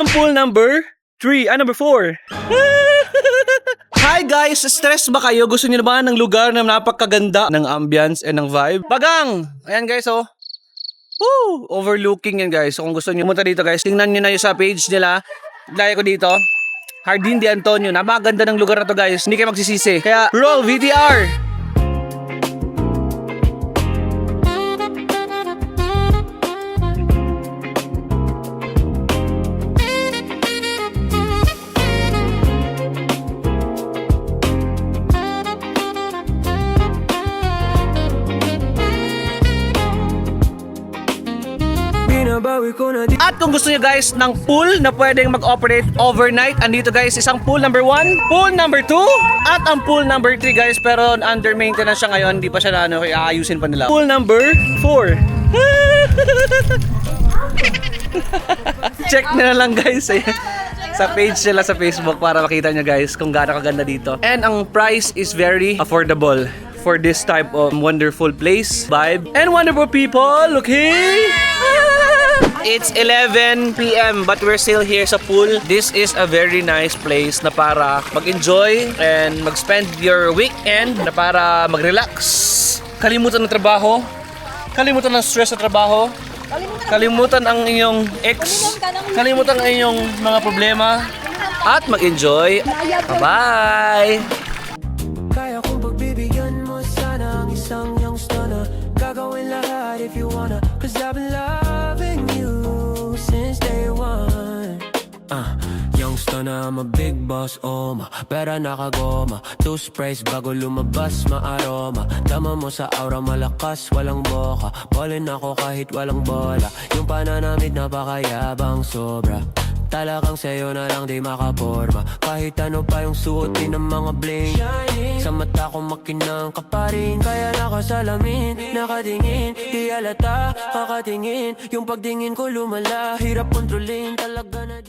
Pool number 3, number 4. Hi guys! Stress ba kayo? Gusto niyo na ba ng lugar na napakaganda ng ambience and ng vibe? Bagang! Ayan guys, oh. Woo! Overlooking yan guys. So kung gusto niyo pumunta dito guys, tingnan niyo na yung sa page nila. Lagay ko dito. Jardín de Antonio. Napakaganda ng lugar na to guys. Hindi kayo magsisisi. Kaya roll VTR! At kung gusto nyo guys ng pool na pwedeng mag-operate overnight, andito guys isang pool number 1, pool number 2, at ang pool number 3 guys, pero under maintenance siya ngayon, hindi pa siya na kaya aayusin pa nila. Pool number 4. Check na lang guys sa page nila sa Facebook para makita nyo guys kung gaano kaganda dito. And ang price is very affordable for this type of wonderful place, vibe, and wonderful people. Okay? It's 11 p.m. but we're still here sa pool. This is a very nice place na para mag-enjoy and mag-spend your weekend, na para mag-relax. Kalimutan ng trabaho, kalimutan ng stress sa trabaho, kalimutan ang inyong ex, kalimutan ang inyong mga problema, at mag-enjoy. Bye-bye! Kaya kong pagbibigyan mo sana ang isang young stunner. Gagawin lahat if you wanna, cause I've been loving you since day one. Young stunner, I'm a big boss, pera nakagoma, 2 sprays bago lumabas, maaroma. Tama mo sa aura, malakas, walang boka. Ballin ako kahit walang bola. Yung pananamit napakayabang sobra. Talagang sa'yo na lang di makaporma. Kahit ano pa yung suotin ng mga bling, sa mata ko makinang ka pa rin. Kaya nakasalamin, nakatingin, di halata, kakatingin. Yung pagtingin ko lumala, hirap kontrolin talaga na di